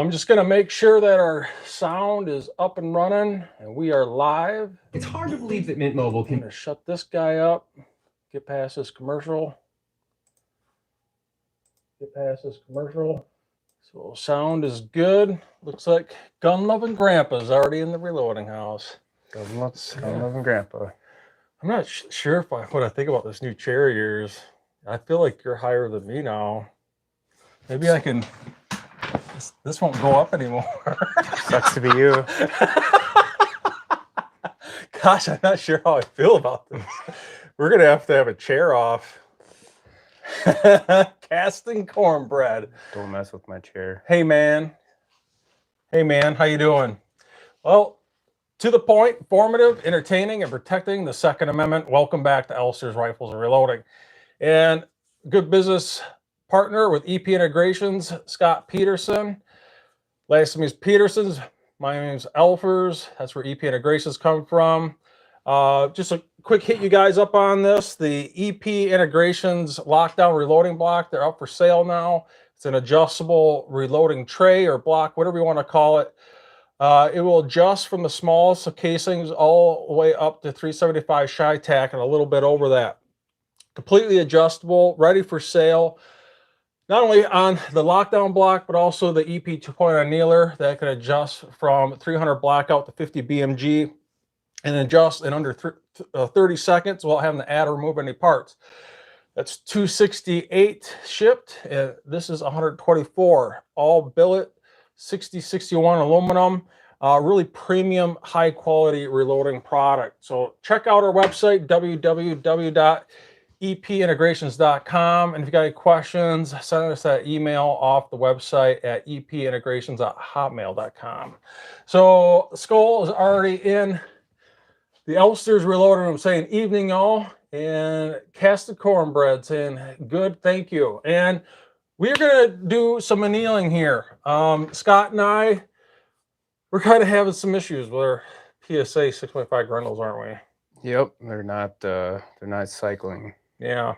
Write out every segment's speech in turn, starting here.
I'm just going to make sure that our sound is up and running and we are live. It's hard to believe that Mint Mobile I'm going to shut this guy up, get past this commercial. So sound is good. Looks like gun-loving grandpa's already in the reloading house. Gun-loving grandpa. I'm not sure what I think about this new chair of yours. I feel like you're higher than me now. Maybe I can... This won't go up anymore. Sucks to be you. Gosh, I'm not sure how I feel about this. We're going to have a chair off. Casting cornbread. Don't mess with my chair. Hey, man. How you doing? Well, to the point, informative, entertaining, and protecting the Second Amendment. Welcome back to Elfster's Rifles and Reloading. And good business partner with EP Integrations, Scott Peterson. Last name is Peterson's. My name is Elfers. That's where EP Integrations come from. Just a quick hit you guys up on this. The EP Integrations lockdown reloading block, they're up for sale now. It's an adjustable reloading tray or block, whatever you want to call it. It will adjust from the smallest casings all the way up to 375 Shy Tack and a little bit over that. Completely adjustable, ready for sale. Not only on the lockdown block, but also the EP 2.0 annealer that can adjust from 300 blackout to 50 BMG and adjust in under 30 seconds without having to add or remove any parts. That's $268 shipped. And this is $124. All billet, 6061 aluminum. Really premium, high quality reloading product. So check out our website, www.epintegrations.com. And if you got any questions, send us that email off the website at epintegrations@hotmail.com. So Skull is already in the Elfster's reloading room saying evening y'all, and Casted Cornbread saying good, thank you. And we're gonna do some annealing here. Scott and I, we're kind of having some issues with our PSA 6.5 Grendels, aren't we? Yep, they're not cycling. Yeah,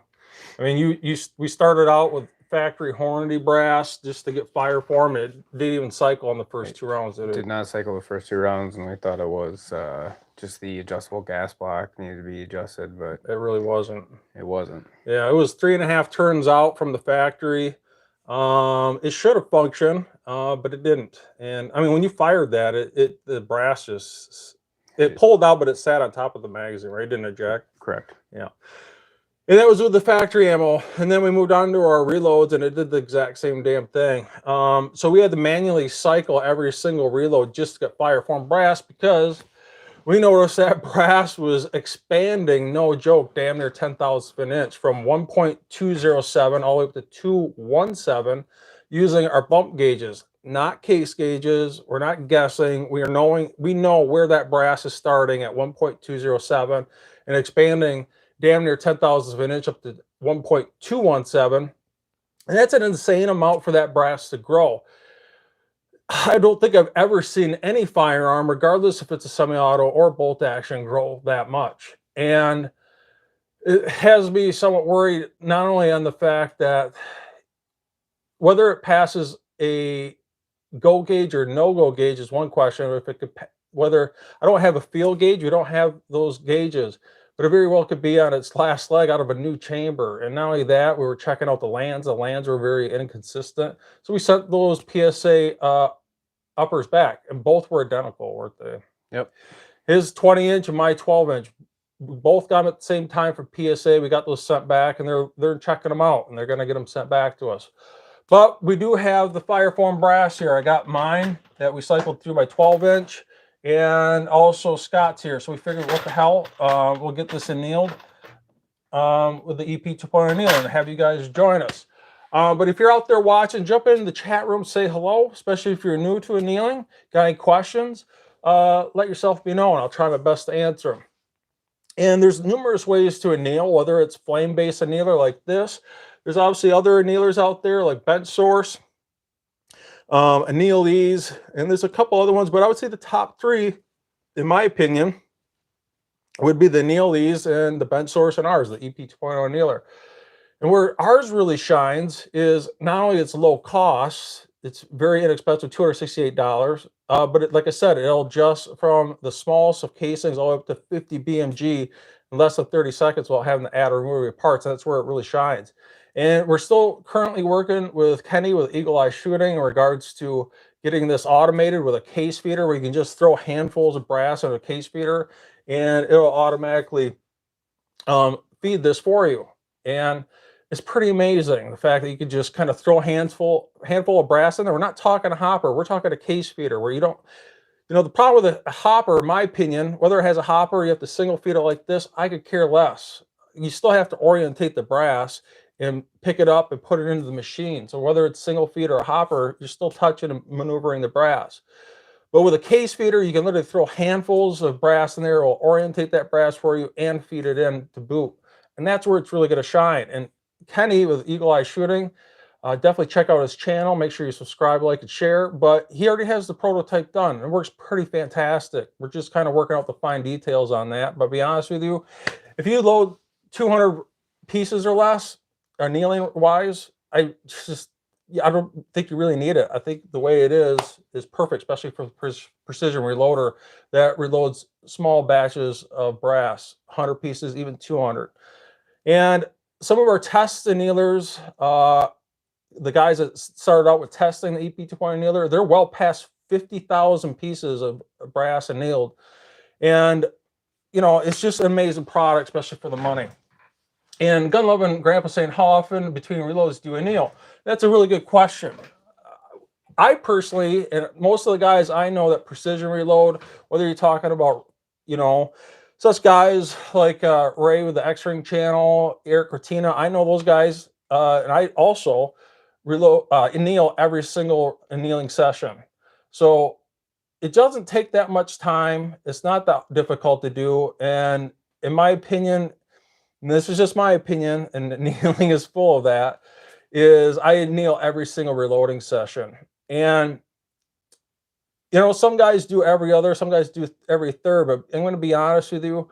I mean, we started out with factory Hornady brass just to get fire for them. It didn't even cycle on the first two rounds. Did not cycle the first two rounds, and we thought it was just the adjustable gas block needed to be adjusted, but it really wasn't. It wasn't. Yeah, it was 3.5 turns out from the factory. It should have functioned, but it didn't. And I mean, when you fired that, the brass just pulled out, but it sat on top of the magazine, right? It didn't eject. Correct. Yeah. And that was with the factory ammo. And then we moved on to our reloads and it did the exact same damn thing. So we had to manually cycle every single reload just to get fire form brass because we noticed that brass was expanding, no joke, damn near 10,000th of an inch from 1.207 all the way up to 217 using our bump gauges, not case gauges. We're not guessing. We know where that brass is starting at 1.207 and expanding damn near 10,000th of an inch up to 1.217. And that's an insane amount for that brass to grow. I don't think I've ever seen any firearm, regardless if it's a semi-auto or bolt action, grow that much. And it has me somewhat worried, not only on the fact that whether it passes a go gauge or no go gauge is one question. If it could, whether I don't have a field gauge, we don't have those gauges, but it very well could be on its last leg out of a new chamber. And not only that, we were checking out the lands. The lands were very inconsistent. So we sent those PSA uppers back, and both were identical, weren't they? Yep. His 20-inch and my 12-inch. We both got them at the same time for PSA. We got those sent back, and they're checking them out, and they're going to get them sent back to us. But we do have the Fireform brass here. I got mine that we cycled through my 12-inch. And also Scott's here. So we figured, what the hell, we'll get this annealed with the EP 2.0 annealer and have you guys join us. But if you're out there watching, jump in the chat room, say hello, especially if you're new to annealing. Got any questions? Let yourself be known. I'll try my best to answer them. And there's numerous ways to anneal, whether it's flame-based annealer like this. There's obviously other annealers out there like Bench Source. ANNEALER, and there's a couple other ones, but I would say the top three, in my opinion, would be the ANNEALER and the Bench Source and ours, the EP 2.0 annealer. And where ours really shines is not only its low cost, It's very inexpensive, $268. But like I said, it'll adjust from the smallest of casings all the way up to 50 BMG in less than 30 seconds without having to add or remove your parts. That's where it really shines. And we're still currently working with Kenny with Eagle Eye Shooting in regards to getting this automated with a case feeder where you can just throw handfuls of brass in a case feeder and it'll automatically feed this for you. And it's pretty amazing the fact that you could just kind of throw a handful of brass in there. We're not talking a hopper, we're talking a case feeder where you don't, the problem with a hopper, in my opinion, whether it has a hopper or you have to single feed it like this, I could care less. You still have to orientate the brass and pick it up and put it into the machine. So whether it's single feed or a hopper, you're still touching and maneuvering the brass. But with a case feeder, you can literally throw handfuls of brass in there. It will orientate that brass for you and feed it in to boot. And that's where it's really going to shine. And Kenny with Eagle Eye Shooting, definitely check out his channel. Make sure you subscribe, like, and share. But he already has the prototype done. It works pretty fantastic. We're just kind of working out the fine details on that. But to be honest with you, if you load 200 pieces or less, annealing wise, I don't think you really need it. I think the way it is perfect, especially for the precision reloader that reloads small batches of brass, 100 pieces, even 200. And some of our test annealers, the guys that started out with testing the EP2.0 annealer, they're well past 50,000 pieces of brass annealed. And, it's just an amazing product, especially for the money. And Gun Loving Grandpa saying, how often between reloads do you anneal? That's a really good question. I personally, and most of the guys I know that precision reload, whether you're talking about, such guys like Ray with the X-Ring channel, Eric Cortina, I know those guys, and I also anneal every single annealing session. So it doesn't take that much time. It's not that difficult to do. And in my opinion, and this is just my opinion, and annealing is full of that, is I anneal every single reloading session. And, some guys do every other, some guys do every third, but I'm going to be honest with you,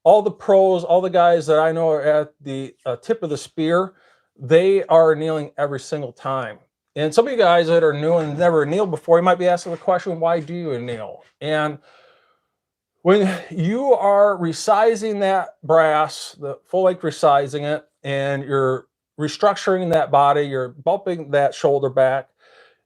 all the pros, all the guys that I know are at the tip of the spear, they are annealing every single time. And some of you guys that are new and never annealed before, you might be asking the question, why do you anneal? And when you are resizing that brass, the full length resizing it, and you're restructuring that body, you're bumping that shoulder back,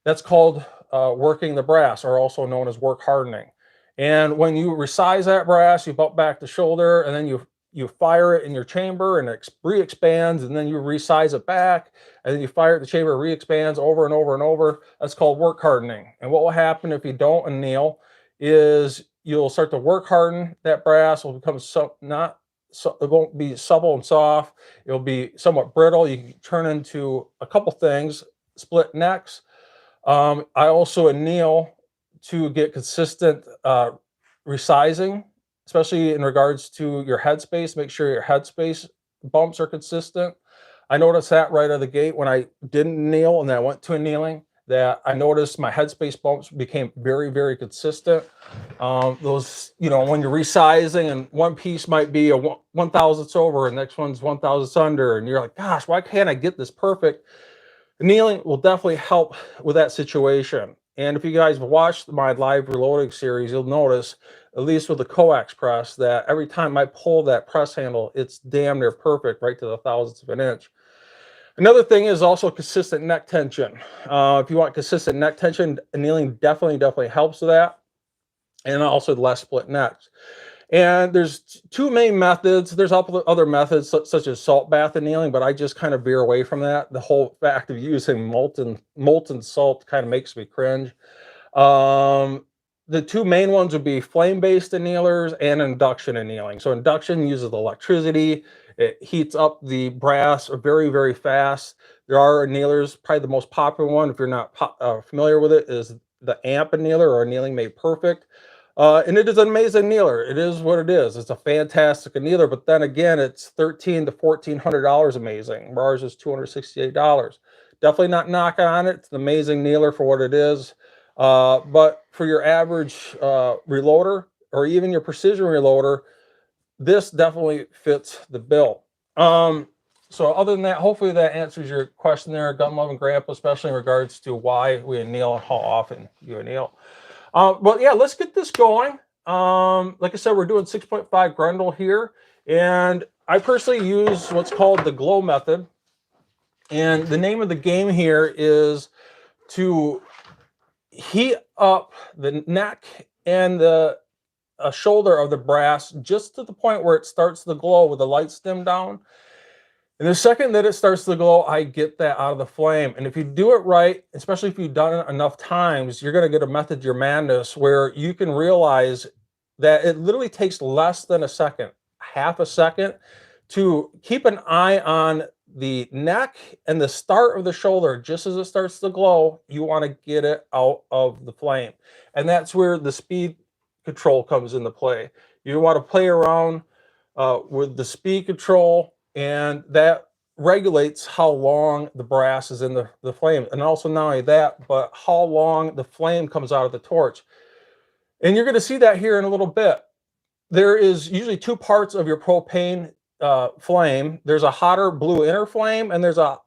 that's called working the brass, or also known as work hardening. And when you resize that brass, you bump back the shoulder, and then you fire it in your chamber, and it re-expands, and then you resize it back, and then you fire it in the chamber, it re-expands over and over and over. That's called work hardening. And what will happen if you don't anneal is you'll start to work harden that brass. Will become it won't be supple and soft. It'll be somewhat brittle. You can turn into a couple things, split necks. I also anneal to get consistent resizing, especially in regards to your headspace. Make sure your headspace bumps are consistent. I noticed that right out of the gate when I didn't anneal and then I went to annealing, that I noticed my headspace bumps became very, very consistent. Those, when you're resizing and one piece might be a 1,000ths over and the next one's 1,000ths under, and you're like, gosh, why can't I get this perfect? Annealing will definitely help with that situation. And if you guys have watched my live reloading series, you'll notice, at least with the coax press, that every time I pull that press handle, it's damn near perfect, right to the thousandths of an inch. Another thing is also consistent neck tension. If you want consistent neck tension, annealing definitely helps with that. And also less split necks. And there's two main methods. There's other methods such as salt bath annealing, but I just kind of veer away from that. The whole fact of using molten salt kind of makes me cringe. The two main ones would be flame-based annealers and induction annealing. So induction uses electricity. It heats up the brass very, very fast. There are annealers, probably the most popular one, if you're not familiar with it, is the AMP annealer, or Annealing Made Perfect. And it is an amazing annealer. It is what it is. It's a fantastic annealer, but then again, it's $1,300 to $1,400 amazing. Ours is $268. Definitely not knocking on it. It's an amazing annealer for what it is. But for your average reloader, or even your precision reloader, this definitely fits the bill. So other than that, hopefully that answers your question there, Gun Loving Grandpa, especially in regards to why we anneal and how often you anneal. But yeah, let's get this going. Like I said, we're doing 6.5 Grendel here, and I personally use what's called the glow method. And the name of the game here is to heat up the neck and the shoulder of the brass just to the point where it starts to glow with the lights dim down. And the second that it starts to glow, I get that out of the flame. And if you do it right, especially if you've done it enough times, you're going to get a method to your madness where you can realize that it literally takes less than a second, half a second, to keep an eye on the neck and the start of the shoulder. Just as it starts to glow, you want to get it out of the flame. And that's where the speed control comes into play. You want to play around with the speed control, and that regulates how long the brass is in the flame. And also not only that, but how long the flame comes out of the torch. And you're going to see that here in a little bit. There is usually two parts of your propane flame. There's a hotter blue inner flame, and there's a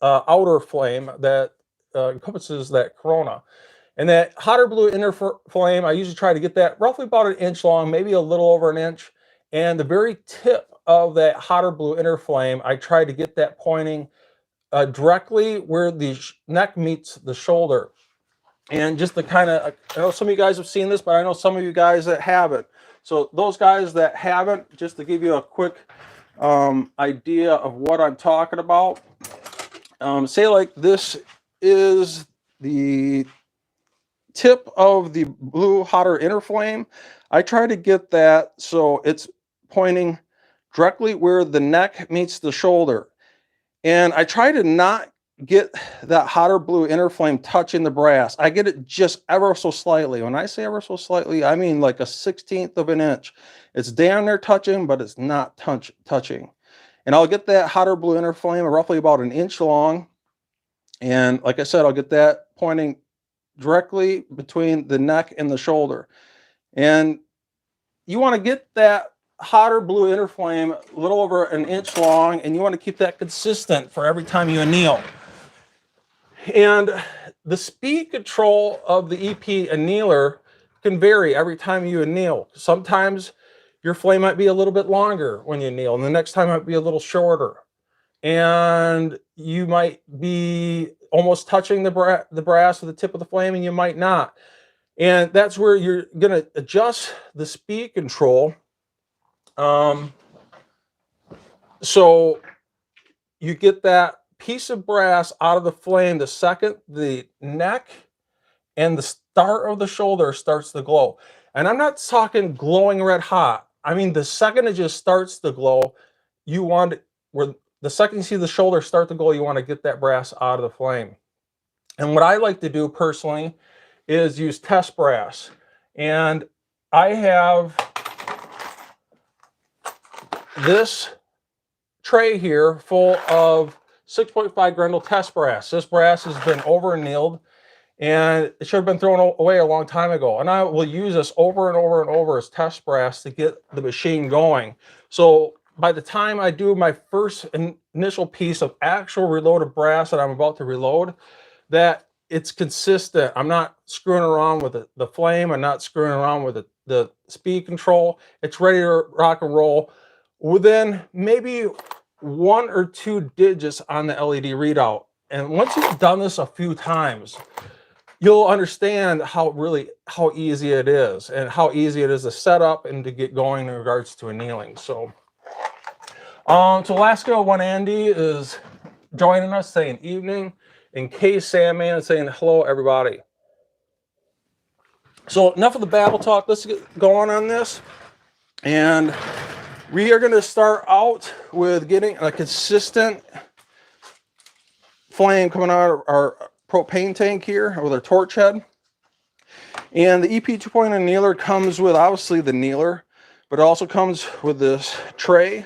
outer flame that encompasses that corona. And that hotter blue inner flame, I usually try to get that roughly about an inch long, maybe a little over an inch. And the very tip of that hotter blue inner flame, I try to get that pointing directly where the neck meets the shoulder. And just to kind of, I know some of you guys have seen this, but I know some of you guys that haven't. So those guys that haven't, just to give you a quick idea of what I'm talking about, say like this is the tip of the blue hotter inner flame. I try to get that so it's pointing directly where the neck meets the shoulder. And I try to not get that hotter blue inner flame touching the brass. I get it just ever so slightly. When I say ever so slightly, I mean like a 1/16 of an inch. It's down there touching, but it's not touching. And I'll get that hotter blue inner flame roughly about an inch long. And like I said, I'll get that pointing directly between the neck and the shoulder. And you want to get that hotter blue inner flame a little over an inch long, and you want to keep that consistent for every time you anneal. And the speed control of the EP annealer can vary every time you anneal. Sometimes your flame might be a little bit longer when you anneal, and the next time might be a little shorter. And you might be almost touching the brass with the tip of the flame, and you might not. And that's where you're going to adjust the speed control. So you get that piece of brass out of the flame the second the neck and the start of the shoulder starts to glow. And I'm not talking glowing red hot. I mean, the second it just starts to glow, you want where the second you see the shoulder start to glow, you want to get that brass out of the flame. And what I like to do personally is use test brass. And I have this tray here full of 6.5 Grendel test brass. This brass has been over annealed, and it should have been thrown away a long time ago. And I will use this over and over and over as test brass to get the machine going. So by the time I do my first initial piece of actual reloaded brass that I'm about to reload, that it's consistent. I'm not screwing around with the flame. I'm not screwing around with the speed control. It's ready to rock and roll within maybe 1 or 2 digits on the LED readout. And once you've done this a few times, you'll understand how easy it is and how easy it is to set up and to get going in regards to annealing. So Alaska 1 Andy is joining us, saying evening, and K Sandman saying hello everybody. So enough of the babble talk, let's get going on this. And we are going to start out with getting a consistent flame coming out of our propane tank here with our torch head. And the EP 2.0 annealer comes with obviously the annealer, but it also comes with this tray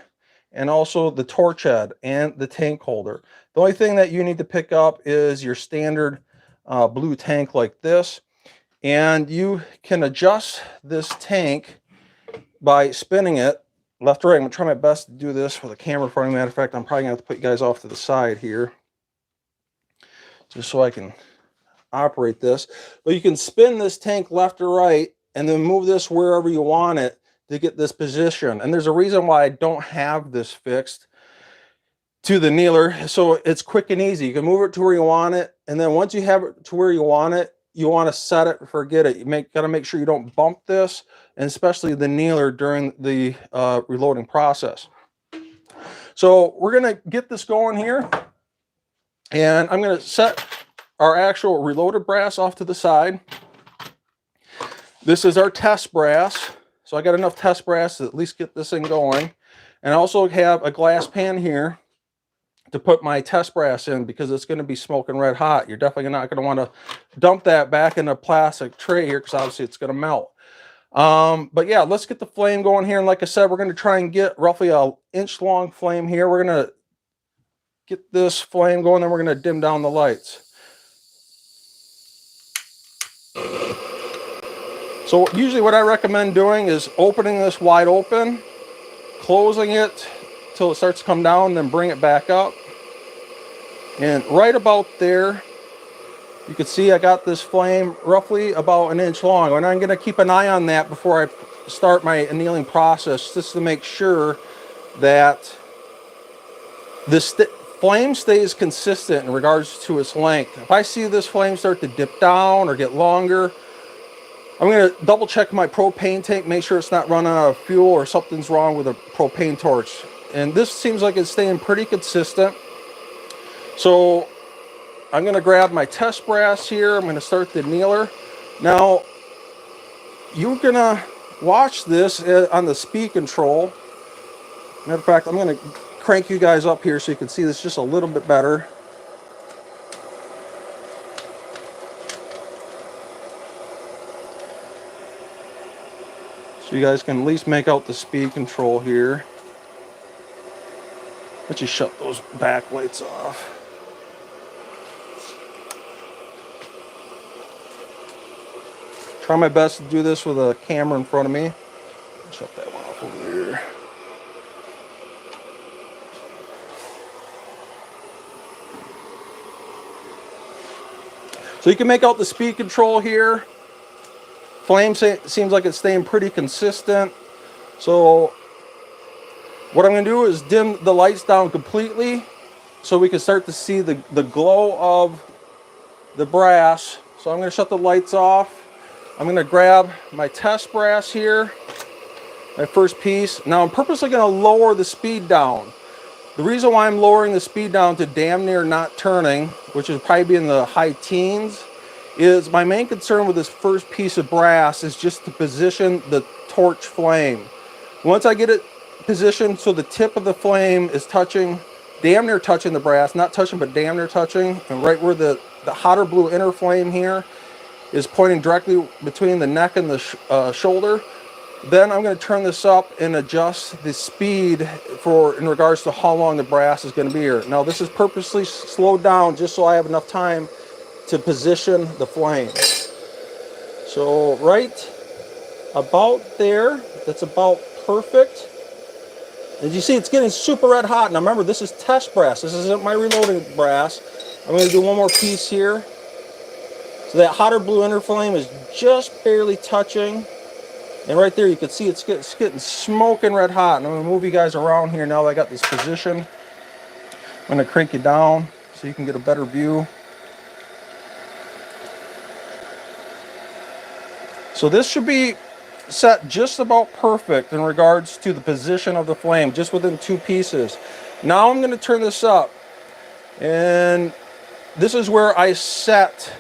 and also the torch head and the tank holder. The only thing that you need to pick up is your standard blue tank like this. And you can adjust this tank by spinning it left to right. I'm gonna try my best to do this with a camera in front of me. Matter of fact, I'm probably gonna have to put you guys off to the side here, just so I can operate this. But you can spin this tank left to right and then move this wherever you want it to get this position. And there's a reason why I don't have this fixed to the annealer, so it's quick and easy. You can move it to where you want it, and then once you have it to where you want it, you want to set it, forget it. You got to make sure you don't bump this, and especially the annealer during the reloading process. So we're going to get this going here, and I'm going to set our actual reloaded brass off to the side. This is our test brass, so I got enough test brass to at least get this thing going. And I also have a glass pan here to put my test brass in, because it's going to be smoking red hot. You're definitely not going to want to dump that back in a plastic tray here, because obviously it's going to melt. But yeah, let's get the flame going here. And like I said, we're going to try and get roughly an inch long flame here. We're going to get this flame going, then we're going to dim down the lights. So usually what I recommend doing is opening this wide open, closing it till it starts to come down, then bring it back up. And right about there, you can see I got this flame roughly about an inch long. And I'm going to keep an eye on that before I start my annealing process, just to make sure that this flame stays consistent in regards to its length. If I see this flame start to dip down or get longer, I'm going to double check my propane tank, make sure it's not running out of fuel or something's wrong with a propane torch. And this seems like it's staying pretty consistent. So I'm going to grab my test brass here. I'm going to start the annealer. Now, you're going to watch this on the speed control. Matter of fact, I'm going to crank you guys up here so you can see this just a little bit better. So you guys can at least make out the speed control here. Let you shut those back lights off. Try my best to do this with a camera in front of me. Shut that one off over here. So you can make out the speed control here. Flame seems like it's staying pretty consistent. So what I'm going to do is dim the lights down completely so we can start to see the glow of the brass. So I'm going to shut the lights off. I'm going to grab my test brass here, my first piece. Now I'm purposely going to lower the speed down. The reason why I'm lowering the speed down to damn near not turning, which is probably be in the high teens, is my main concern with this first piece of brass is just to position the torch flame. Once I get it positioned so the tip of the flame is touching, damn near touching the brass, not touching but damn near touching, and right where the hotter blue inner flame here is pointing directly between the neck and the shoulder, then I'm going to turn this up and adjust the speed in regards to how long the brass is going to be here. Now this is purposely slowed down just so I have enough time to position the flame. So right about there, that's about perfect. As you see, it's getting super red hot. Now remember, this is test brass. This isn't my reloading brass. I'm going to do one more piece here. So that hotter blue inner flame is just barely touching. And right there, you can see it's getting smoking red hot. And I'm going to move you guys around here now that I got this position. I'm going to crank you down so you can get a better view. So this should be set just about perfect in regards to the position of the flame, just within two pieces. Now I'm going to turn this up. And this is where I set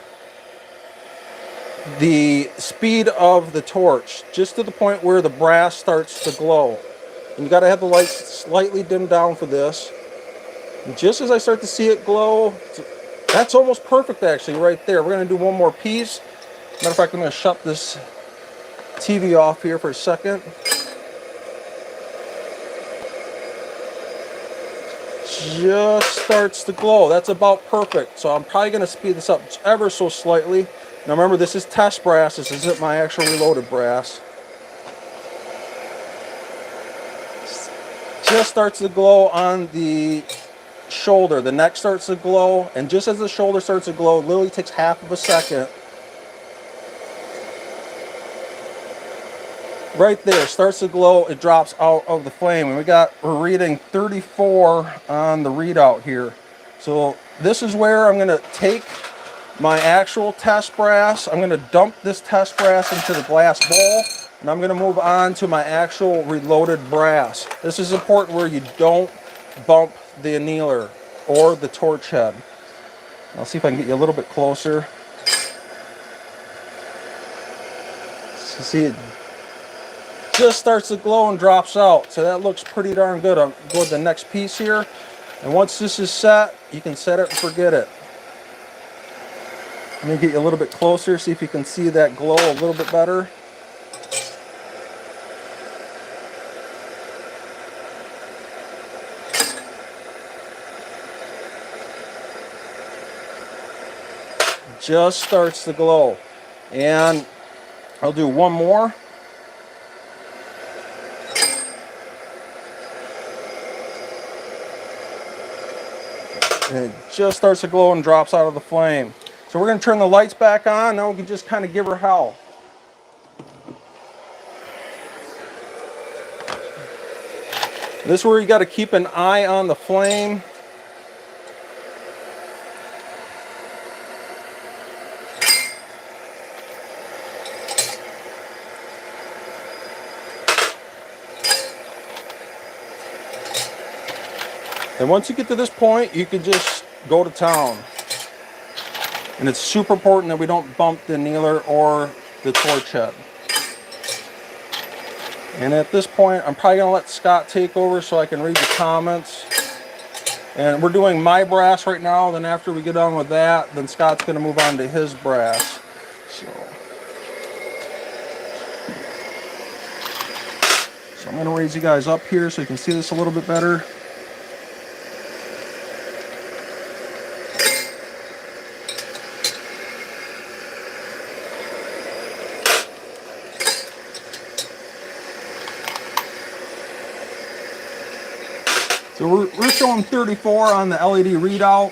the speed of the torch, just to the point where the brass starts to glow. And you got to have the lights slightly dimmed down for this. And just as I start to see it glow, that's almost perfect actually right there. We're going to do one more piece. Matter of fact, I'm going to shut this TV off here for a second. Just starts to glow. That's about perfect. So I'm probably going to speed this up ever so slightly. Now remember, this is test brass. This isn't my actual reloaded brass. just starts to glow on the shoulder. The neck starts to glow, and just as the shoulder starts to glow, it literally takes half of a second. Right there, starts to glow, it drops out of the flame. And we're reading 34 on the readout here. So this is where I'm gonna take my actual test brass. I'm gonna dump this test brass into the glass bowl, and I'm gonna move on to my actual reloaded brass. This is important where you don't bump the annealer or the torch head. I'll see if I can get you a little bit closer. So see, it just starts to glow and drops out. So that looks pretty darn good. I'll go to the next piece here. And once this is set, you can set it and forget it. Let me get you a little bit closer, see if you can see that glow a little bit better. Just starts to glow. And I'll do one more. And it just starts to glow and drops out of the flame. So we're going to turn the lights back on. Now we can just kind of give her hell. This is where you got to keep an eye on the flame. And once you get to this point, you can just go to town. And it's super important that we don't bump the annealer or the torch head. And at this point, I'm probably gonna let Scott take over so I can read the comments. And we're doing my brass right now. Then after we get done with that, then Scott's gonna move on to his brass. So I'm gonna raise you guys up here so you can see this a little bit better. So we're showing 34 on the LED readout.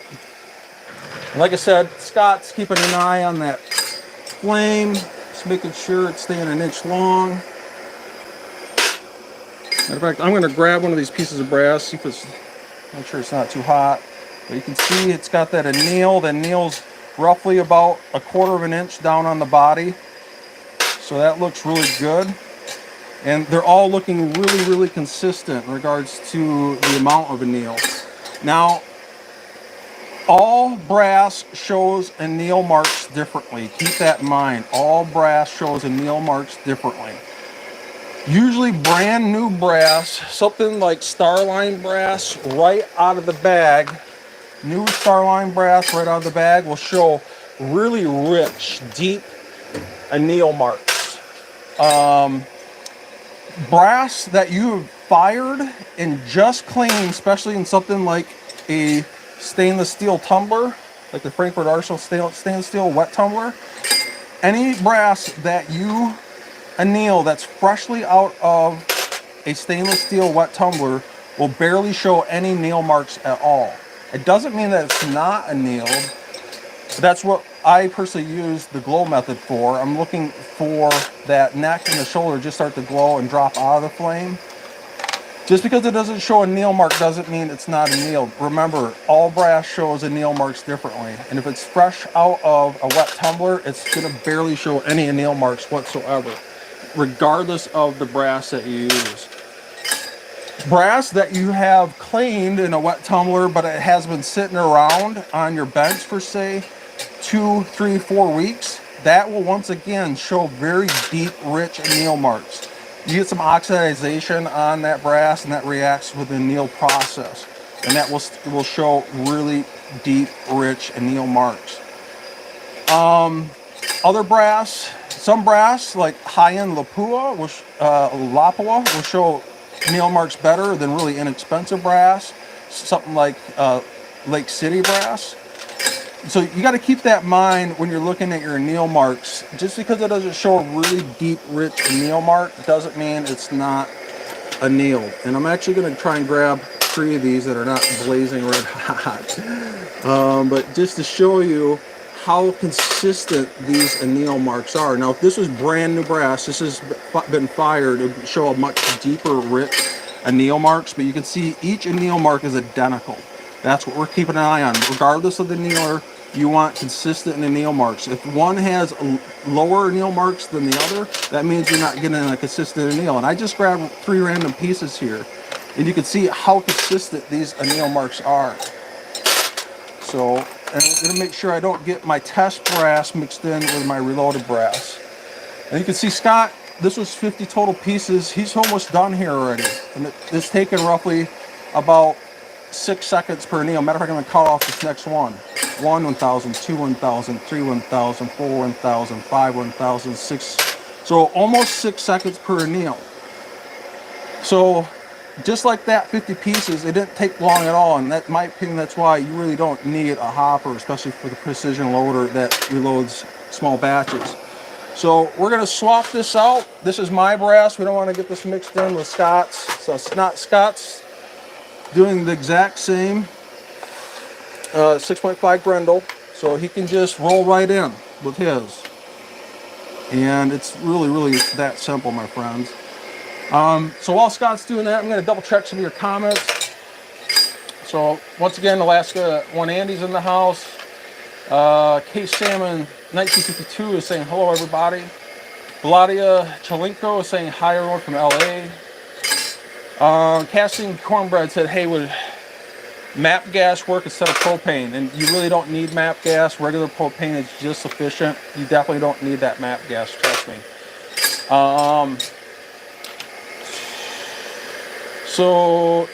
And like I said, Scott's keeping an eye on that flame, just making sure it's staying an inch long. Matter of fact, I'm going to grab one of these pieces of brass, see if it's, make sure it's not too hot. But you can see it's got that anneal. The anneal's roughly about 1/4 of an inch down on the body. So that looks really good. And they're all looking really, really consistent in regards to the amount of anneal. Now, all brass shows anneal marks differently. Keep that in mind. All brass shows anneal marks differently. Usually brand new brass, something like Starline brass right out of the bag, new Starline brass right out of the bag will show really rich, deep anneal marks. Brass that you have fired and just cleaned, especially in something like a stainless steel tumbler, like the Frankfurt Arsenal stainless steel wet tumbler, any brass that you anneal that's freshly out of a stainless steel wet tumbler will barely show any nail marks at all. It doesn't mean that it's not annealed, but that's what I personally use the glow method for. I'm looking for that neck and the shoulder just start to glow and drop out of the flame. Just because it doesn't show a nail mark doesn't mean it's not annealed. Remember, all brass shows anneal marks differently. And if it's fresh out of a wet tumbler, it's gonna barely show any anneal marks whatsoever, regardless of the brass that you use. Brass that you have cleaned in a wet tumbler, but it has been sitting around on your bench for say 2, 3, 4 weeks, that will once again show very deep, rich anneal marks. You get some oxidization on that brass and that reacts with the anneal process. And that will show really deep, rich anneal marks. Other brass, some brass like high-end Lapua will show anneal marks better than really inexpensive brass. Something like Lake City brass. So you got to keep that in mind when you're looking at your anneal marks. Just because it doesn't show a really deep, rich anneal mark doesn't mean it's not annealed. And I'm actually going to try and grab 3 of these that are not blazing red hot. But just to show you how consistent these anneal marks are. Now, if this was brand new brass, this has been fired, it would show a much deeper, rich anneal marks, but you can see each anneal mark is identical. That's what we're keeping an eye on. Regardless of the annealer, you want consistent anneal marks. If one has lower anneal marks than the other, that means you're not getting a consistent anneal. And I just grabbed 3 random pieces here, and you can see how consistent these anneal marks are. So, and I'm going to make sure I don't get my test brass mixed in with my reloaded brass. And you can see Scott, this was 50 total pieces. He's almost done here already. And it's taken roughly about 6 seconds per anneal. Matter of fact, I'm going to cut off this next one. 1 1000, 2 1000, 3 1000, 4 1000, 5 1000, 6. So almost 6 seconds per anneal. So just like that, 50 pieces, it didn't take long at all. And that, in my opinion, that's why you really don't need a hopper, especially for the precision loader that reloads small batches. So we're going to swap this out. This is my brass. We don't want to get this mixed in with Scott's. So it's not Scott's doing the exact same 6.5 Grendel. So he can just roll right in with his. And it's really that simple, my friends. So while Scott's doing that, I'm going to double check some of your comments. So once again, Alaska 1 Andy's in the house. Case Salmon 1952 is saying hello everybody. Vladia Chalenko is saying hi everyone from LA. Casting Cornbread said, hey, would MAP gas work instead of propane? And you really don't need MAP gas. Regular propane is just sufficient. You definitely don't need that MAP gas, trust me. So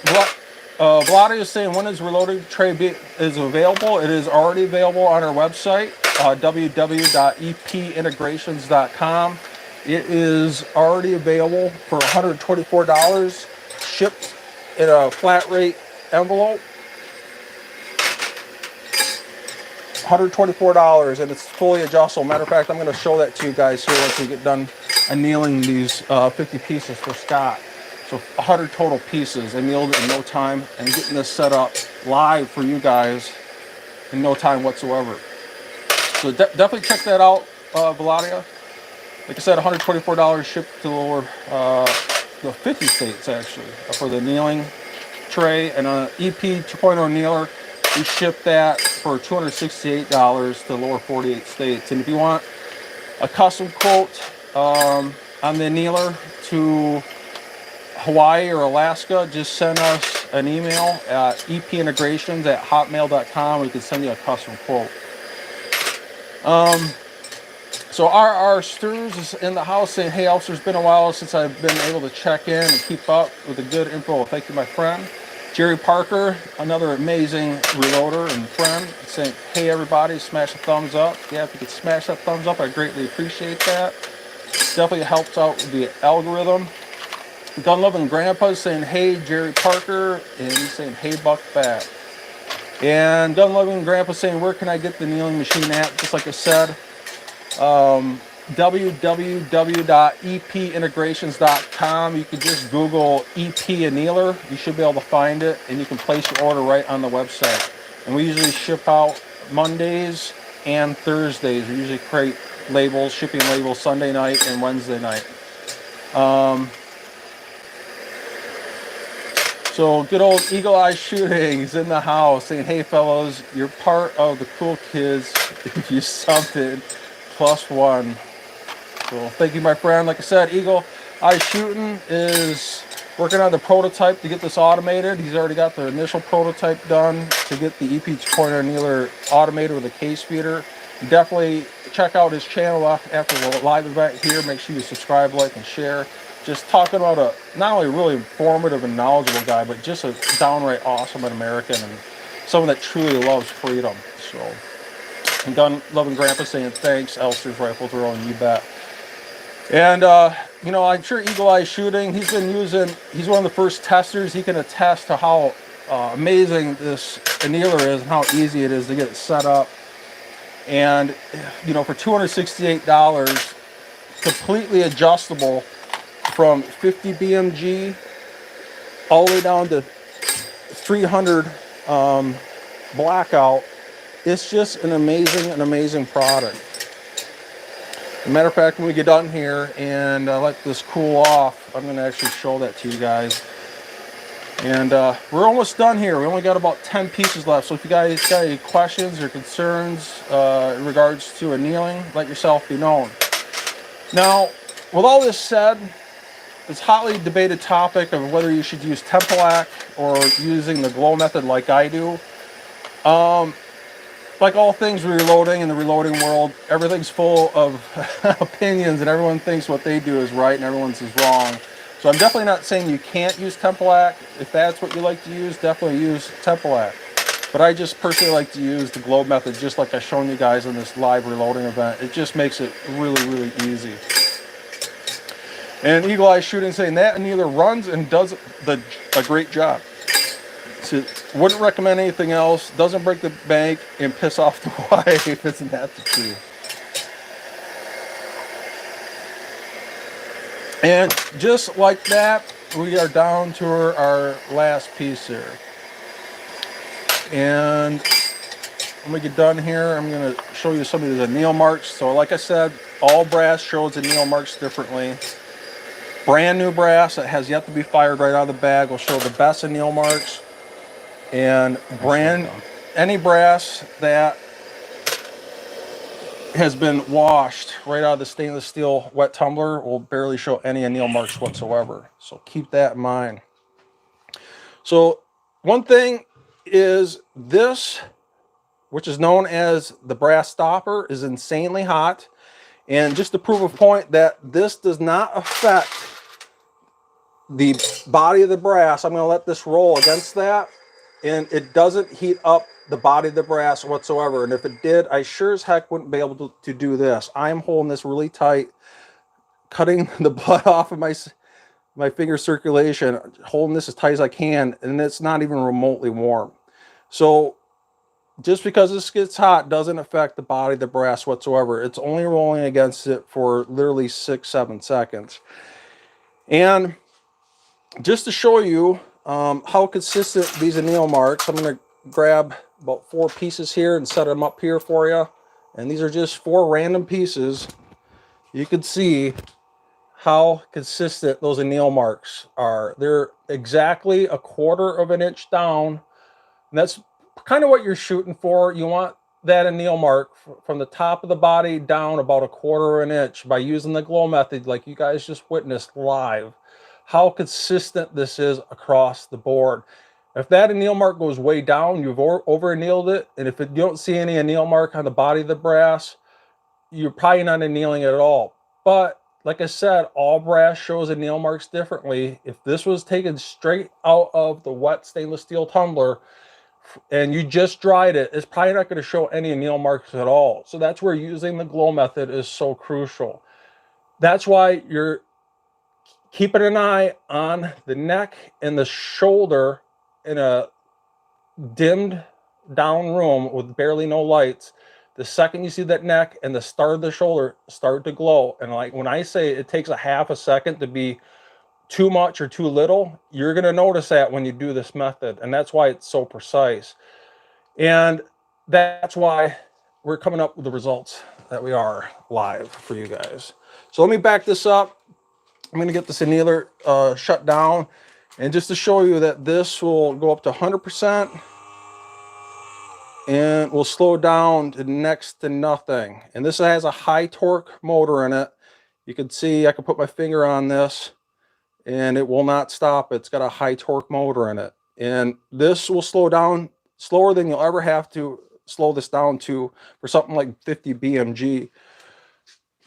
Vladia is saying, when is reloaded tray is available? It is already available on our website, www.epintegrations.com. It is already available for $124, shipped in a flat rate envelope. $124, and it's fully adjustable. Matter of fact, I'm going to show that to you guys here once we get done annealing these 50 pieces for Scott. So 100 total pieces, annealed in no time, and getting this set up live for you guys in no time whatsoever. So definitely check that out, Valadia. Like I said, $124 shipped to the 50 states actually for the annealing tray, and an EP 2.0 annealer, we ship that for $268 to the lower 48 states. And if you want a custom quote on the annealer to Hawaii or Alaska, just send us an email at epintegrations@hotmail.com. We can send you a custom quote. So RR Sturs is in the house saying, hey, Elfster, it's been a while since I've been able to check in and keep up with the good info. Thank you, my friend. Jerry Parker, another amazing reloader and friend, saying, hey, everybody, smash a thumbs up. Yeah, if you could smash that thumbs up, I greatly appreciate that. Definitely helps out with the algorithm. Gun Loving Grandpa is saying, hey, Jerry Parker, and he's saying, hey, Buck back. And Gun Loving Grandpa saying, where can I get the annealing machine at? Just like I said, www.epintegrations.com. You can just Google EP Annealer. You should be able to find it, and you can place your order right on the website. And we usually ship out Mondays and Thursdays. We usually create labels, shipping labels Sunday night and Wednesday night. So good old Eagle Eye Shooting is in the house saying, hey fellows, you're part of the cool kids if you subbed it +1. So thank you, my friend. Like I said, Eagle Eye Shooting is working on the prototype to get this automated. He's already got the initial prototype done to get the EP 2.0 annealer automated with a case feeder. Definitely check out his channel after the live event here. Make sure you subscribe, like, and share. Just talking about a not only really informative and knowledgeable guy, but just a downright awesome American and someone that truly loves freedom. So, and Gun Loving Grandpa saying thanks, Elfster's Rifle Throwing, you bet. And you know, I'm sure Eagle Eye Shooting, he's one of the first testers. He can attest to how amazing this annealer is and how easy it is to get it set up. And you know, for $268, completely adjustable from 50 BMG all the way down to 300 blackout. It's just an amazing product. As a matter of fact, when we get done here and let this cool off, I'm going to actually show that to you guys. And we're almost done here. We only got about 10 pieces left. So if you guys got any questions or concerns in regards to annealing, let yourself be known. Now, with all this said, it's hotly debated topic of whether you should use Templac or using the glow method like I do. Like all things reloading in the reloading world, everything's full of opinions, and everyone thinks what they do is right and everyone's is wrong. So I'm definitely not saying you can't use Templac. If that's what you like to use, definitely use Templac. But I just personally like to use the glow method, just like I've shown you guys in this live reloading event. It just makes it really easy. And Eagle Eye Shooting saying that annealer runs and does a great job. So wouldn't recommend anything else. Doesn't break the bank and piss off the wife. Isn't that the truth? And just like that, we are down to our last piece here. And when we get done here, I'm going to show you some of these anneal marks. So like I said, all brass shows anneal marks differently. Brand new brass that has yet to be fired right out of the bag will show the best anneal marks. And any brass that has been washed right out of the stainless steel wet tumbler will barely show any anneal marks whatsoever. So keep that in mind. So one thing is this, which is known as the brass stopper, is insanely hot. And just to prove a point that this does not affect the body of the brass, I'm going to let this roll against that. And it doesn't heat up the body of the brass whatsoever. And if it did, I sure as heck wouldn't be able to do this. I'm holding this really tight, cutting the blood off of my finger circulation, holding this as tight as I can, and it's not even remotely warm. So just because this gets hot doesn't affect the body of the brass whatsoever. It's only rolling against it for literally 6-7 seconds. And just to show you how consistent these anneal marks, I'm going to grab about 4 pieces here and set them up here for you. And these are just 4 random pieces. You can see how consistent those anneal marks are. They're exactly 1/4 of an inch down. And that's kind of what you're shooting for. You want that anneal mark from the top of the body down about 1/4 of an inch by using the glow method like you guys just witnessed live. How consistent this is across the board. If that anneal mark goes way down, you've over annealed it. And if you don't see any anneal mark on the body of the brass, you're probably not annealing it at all. But like I said, all brass shows anneal marks differently. If this was taken straight out of the wet stainless steel tumbler and you just dried it, it's probably not going to show any anneal marks at all. So that's where using the glow method is so crucial. That's why you're keeping an eye on the neck and the shoulder in a dimmed down room with barely no lights. The second you see that neck and the start of the shoulder start to glow, and like when I say it takes a half a second to be too much or too little, you're going to notice that when you do this method. And that's why it's so precise. And that's why we're coming up with the results that we are live for you guys. So let me back this up. I'm going to get this annealer shut down, and just to show you that this will go up to 100% and will slow down to next to nothing. And this has a high torque motor in it. You can see I can put my finger on this and it will not stop. It's got a high torque motor in it, and this will slow down slower than you'll ever have to slow this down to for something like 50 BMG.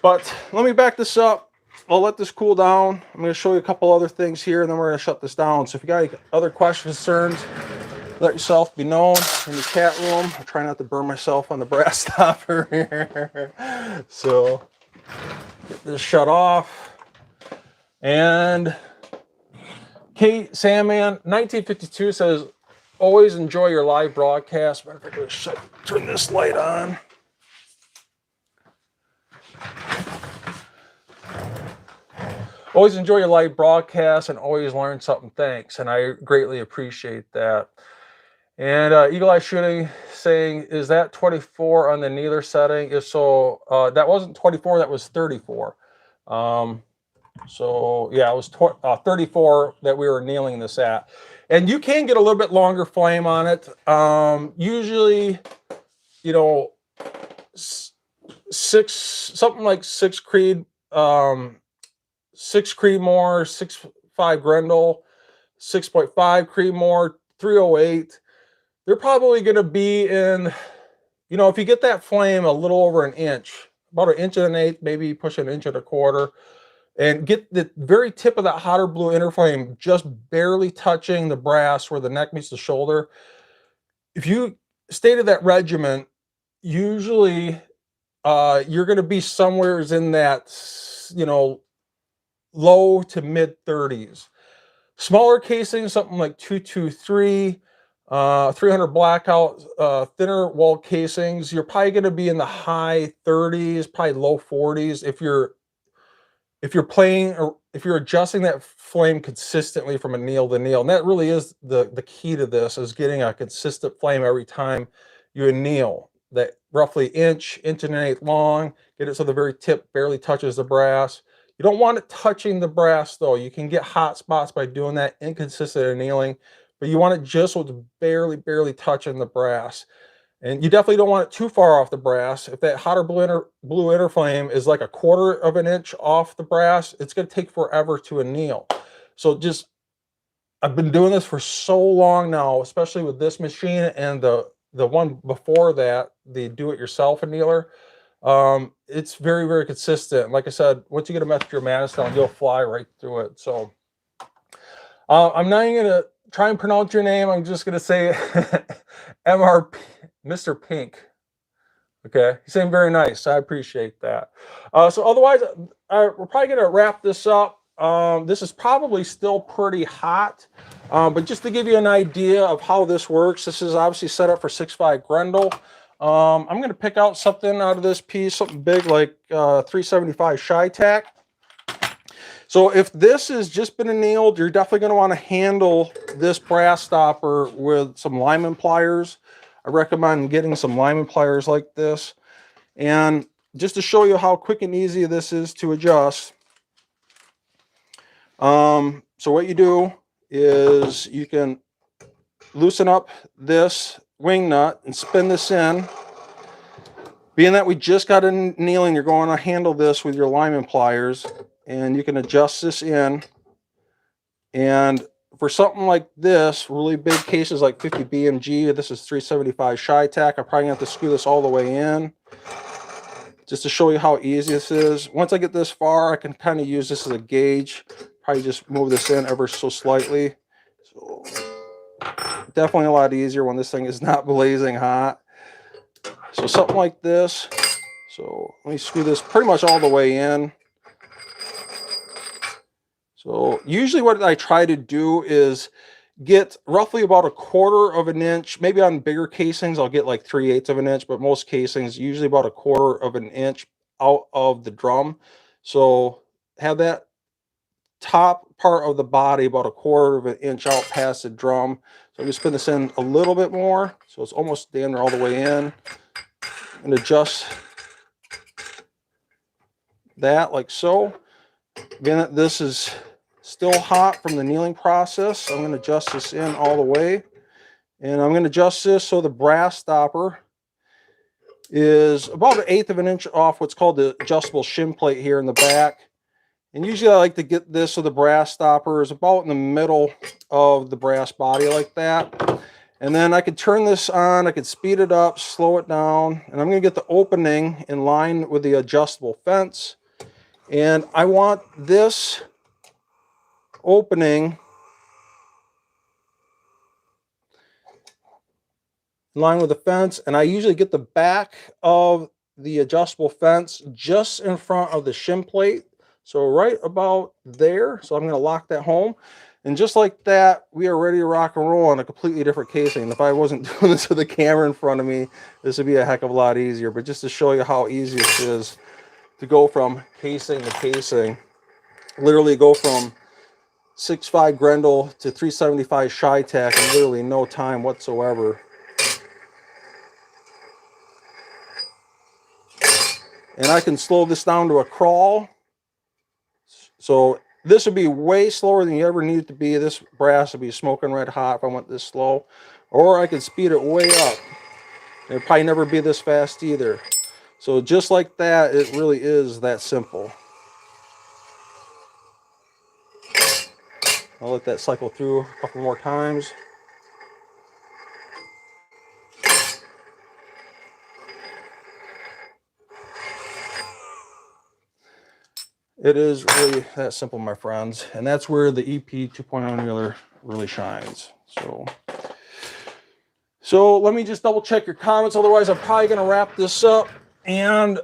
But let me back this up. I'll let this cool down. I'm going to show you a couple other things here, and then we're going to shut this down. So if you got any other questions, concerns, let yourself be known in the chat room. I try not to burn myself on the brass stopper here. So get this shut off. And Kate Sandman 1952 says, always enjoy your live broadcast. Matter of fact, let's turn this light on. Always enjoy your live broadcast and always learn something. Thanks. And I greatly appreciate that. And Eagle Eye Shooting saying, is that 24 on the annealer setting? If so, that wasn't 24, that was 34. So yeah, it was 34 that we were annealing this at. And you can get a little bit longer flame on it. Usually, you know, something like 6 Creed, 6 Creedmoor, 6.5 Grendel, 6.5 Creedmoor, 308. They're probably going to be in, you know, if you get that flame a little over an inch, about 1.125 inches, maybe push 1.25 inches, and get the very tip of that hotter blue inner flame just barely touching the brass where the neck meets the shoulder. If you stay to that regimen, usually you're going to be somewhere in that, you know, low to mid 30s. Smaller casings, something like 223, 300 blackout, thinner wall casings, you're probably going to be in the high 30s, probably low 40s if you're playing, or if you're adjusting that flame consistently from anneal to anneal. And that really is the key to this, is getting a consistent flame every time you anneal. That roughly inch and 1/8 long, get it so the very tip barely touches the brass. You don't want it touching the brass though. You can get hot spots by doing that inconsistent annealing, but you want it just so it's barely touching the brass. And you definitely don't want it too far off the brass. If that hotter blue inner flame is like 1/4 inch off the brass, it's going to take forever to anneal. So just, I've been doing this for so long now, especially with this machine and the one before that, the do-it-yourself annealer. It's very consistent. Like I said, once you get a method your madness down, you'll fly right through it. So I'm not even going to try and pronounce your name. I'm just going to say MRP. Mr. Pink. Okay, you seem very nice. I appreciate that. So otherwise, we're probably going to wrap this up. This is probably still pretty hot, but just to give you an idea of how this works, this is obviously set up for 6.5 Grendel. I'm going to pick out something out of this piece, something big like 375 Chi-Tac. So if this has just been annealed, you're definitely going to want to handle this brass stopper with some lineman pliers. I recommend getting some lineman pliers like this. And just to show you how quick and easy this is to adjust. So what you do is you can loosen up this wing nut and spin this in. Being that we just got annealing, you're going to handle this with your lineman pliers, and you can adjust this in. And for something like this, really big cases like 50 BMG, this is 375 Chi-Tac, I'm probably going to have to screw this all the way in just to show you how easy this is. Once I get this far, I can kind of use this as a gauge. Probably just move this in ever so slightly. So definitely a lot easier when this thing is not blazing hot. So something like this. So let me screw this pretty much all the way in. So usually what I try to do is get roughly about 1/4 inch, maybe on bigger casings I'll get like 3/8 inch, but most casings usually about 1/4 inch out of the drum. So have that top part of the body about 1/4 inch out past the drum. So I'm going to spin this in a little bit more, so it's almost damn near all the way in, and adjust that like so. Again, this is still hot from the annealing process. I'm going to adjust this in all the way, and I'm going to adjust this so the brass stopper is about 1/8 inch off what's called the adjustable shim plate here in the back. And usually I like to get this so the brass stopper is about in the middle of the brass body like that. And then I could turn this on, I could speed it up, slow it down, and I'm going to get the opening in line with the adjustable fence. And I want this opening in line with the fence, and I usually get the back of the adjustable fence just in front of the shim plate, so right about there. So I'm going to lock that home, and just like that, we are ready to rock and roll on a completely different casing. If I wasn't doing this with the camera in front of me, this would be a heck of a lot easier. But just to show you how easy it is to go from casing to casing. literally go from 6.5 Grendel to 375 Chi-Tac in literally no time whatsoever. And I can slow this down to a crawl. So this would be way slower than you ever need it to be. This brass would be smoking red hot if I went this slow. Or I could speed it way up. It'd probably never be this fast either. So just like that, it really is that simple. I'll let that cycle through a couple more times. It is really that simple, my friends. And that's where the EP 2.0 annealer really shines. So let me just double check your comments. Otherwise, I'm probably going to wrap this up. And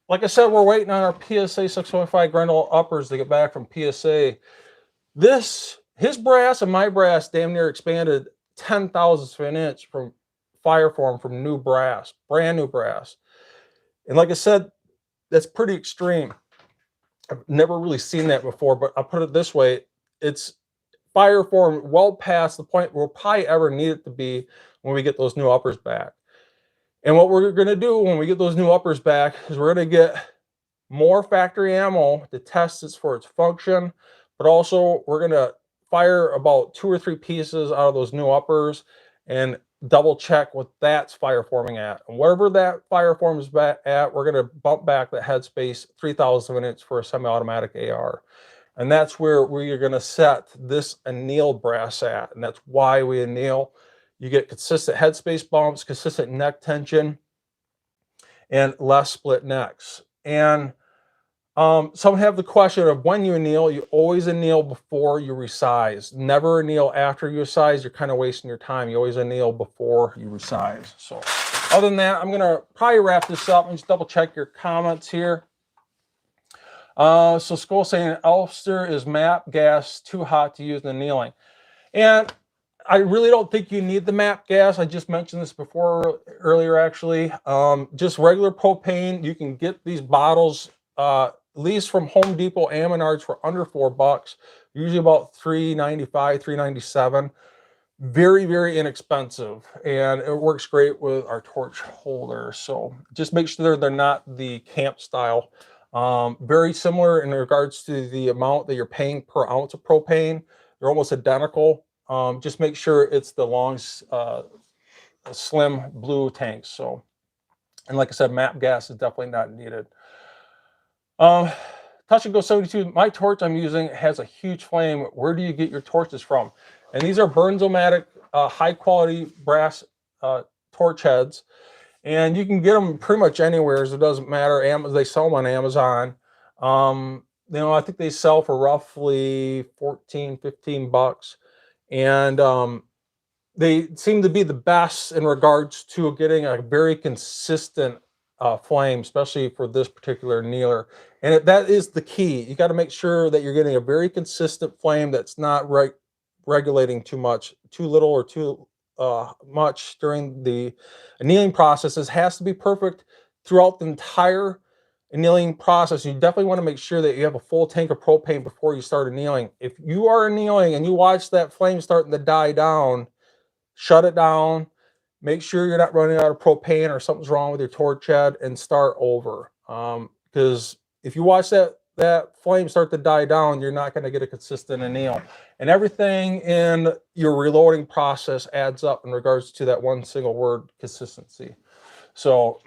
like I said, we're waiting on our PSA 6.5 Grendel uppers to get back from PSA. His brass and my brass damn near expanded 10 thousandths of an inch from fire form from new brass, brand new brass. And like I said, that's pretty extreme. I've never really seen that before, but I'll put it this way. It's fire form well past the point we'll probably ever need it to be when we get those new uppers back. And what we're going to do when we get those new uppers back is we're going to get more factory ammo to test it for its function, but also we're going to fire about 2 or 3 pieces out of those new uppers and double check what that's fire forming at. And wherever that fire form is at, we're going to bump back the headspace 3,000 of an inch for a semi-automatic AR. And that's where we're going to set this annealed brass at. And that's why we anneal. You get consistent headspace bumps, consistent neck tension, and less split necks. And some have the question of when you anneal. You always anneal before you resize. Never anneal after you resize. You're kind of wasting your time. You always anneal before you resize. So other than that, I'm going to probably wrap this up and just double check your comments here. So Skull saying Elfster is MAP gas too hot to use in annealing. And I really don't think you need the MAP gas. I just mentioned this before earlier actually. Just regular propane. You can get these bottles at least from Home Depot and Menards for under $4, usually about $3.95, $3.97. Very, very inexpensive, and it works great with our torch holder. So just make sure they're not the camp style. Very similar in regards to the amount that you're paying per ounce of propane. They're almost identical. Just make sure it's the long, slim blue tanks. So, and like I said, MAP gas is definitely not needed. Touch and Go 72, my torch I'm using has a huge flame. Where do you get your torches from? And these are Burnzomatic, high quality brass torch heads. And you can get them pretty much anywhere, so it doesn't matter. They sell them on Amazon. You know, I think they sell for roughly 14, 15 bucks. And they seem to be the best in regards to getting a very consistent flame, especially for this particular annealer. And that is the key. You got to make sure that you're getting a very consistent flame that's not regulating too much, too little, or too much during the annealing process. This has to be perfect throughout the entire annealing process. You definitely want to make sure that you have a full tank of propane before you start annealing. If you are annealing and you watch that flame starting to die down, shut it down. Make sure you're not running out of propane or something's wrong with your torch head, and start over. Because if you watch that flame start to die down, you're not going to get a consistent anneal. And everything in your reloading process adds up in regards to that one single word, consistency. So,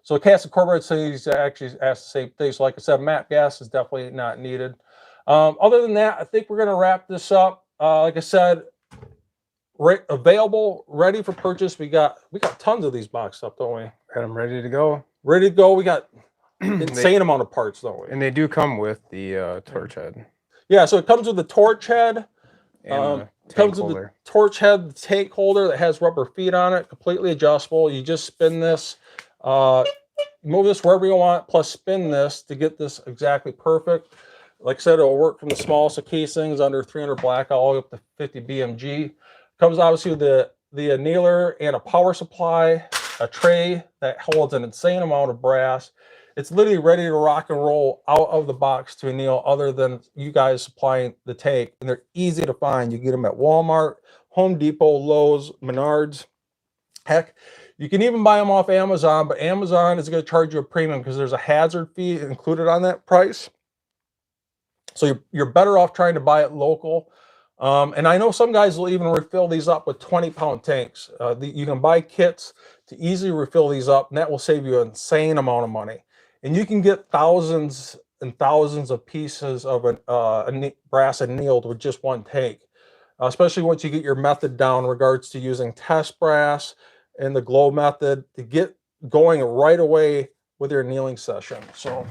so Cass Incorporated says actually asked the same thing. So like I said, MAP gas is definitely not needed. Other than that, I think we're going to wrap this up. Like I said, available, ready for purchase. We got tons of these boxed up, don't we? Got them ready to go. Ready to go. We got insane amount of parts, don't we? And they do come with the torch head. Yeah, so it comes with the torch head. And it comes with the torch head, the tank holder that has rubber feet on it, completely adjustable. You just spin this, move this wherever you want, plus spin this to get this exactly perfect. Like I said, it'll work from the smallest of casings under 300 black all the way up to 50 BMG. Comes obviously with the annealer and a power supply, a tray that holds an insane amount of brass. It's literally ready to rock and roll out of the box to anneal, other than you guys supplying the tank. And they're easy to find. You get them at Walmart, Home Depot, Lowe's, Menards. Heck, you can even buy them off Amazon, but Amazon is going to charge you a premium because there's a hazard fee included on that price. So you're better off trying to buy it local. And I know some guys will even refill these up with 20-pound tanks. You can buy kits to easily refill these up, and that will save you an insane amount of money. And you can get thousands and thousands of pieces of brass annealed with just one tank, especially once you get your method down in regards to using test brass and the glow method to get going right away with your annealing session. So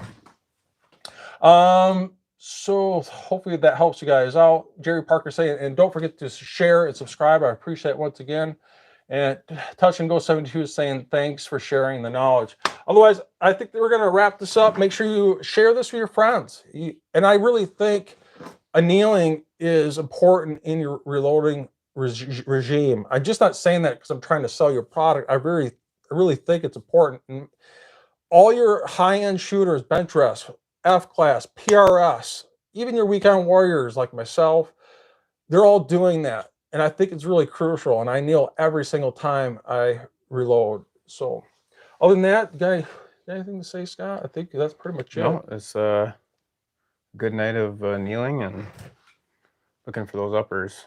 hopefully that helps you guys out. Jerry Parker saying, and don't forget to share and subscribe. I appreciate it once again. And Touch and Go 72 is saying thanks for sharing the knowledge. Otherwise, I think that we're going to wrap this up. Make sure you share this with your friends. And I really think annealing is important in your reloading regime. I'm just not saying that because I'm trying to sell your product. I really think it's important. And all your high-end shooters, bench rest, F-class, PRS, even your weekend warriors like myself, they're all doing that. And I think it's really crucial. And I anneal every single time I reload. So other than that, guy, anything to say, Scott? I think that's pretty much it. No, it's a good night of annealing and looking for those uppers.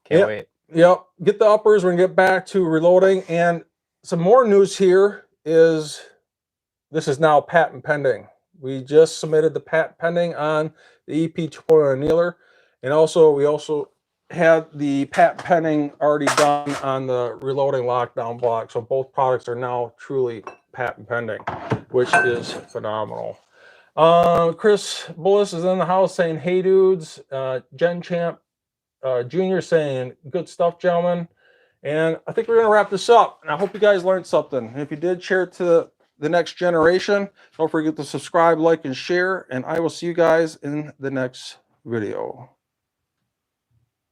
Can't wait. Yep. Get the uppers. We're going to get back to reloading. And some more news here is this is now patent pending. We just submitted the patent pending on the EP 2.0 annealer. And also, we also had the patent pending already done on the reloading lockdown block. So both products are now truly patent pending, which is phenomenal. Chris Bullis is in the house saying, hey dudes. Gen Champ Jr. saying, good stuff, gentlemen. And I think we're going to wrap this up. And I hope you guys learned something. And if you did, share it to the next generation. Don't forget to subscribe, like, and share. And I will see you guys in the next video.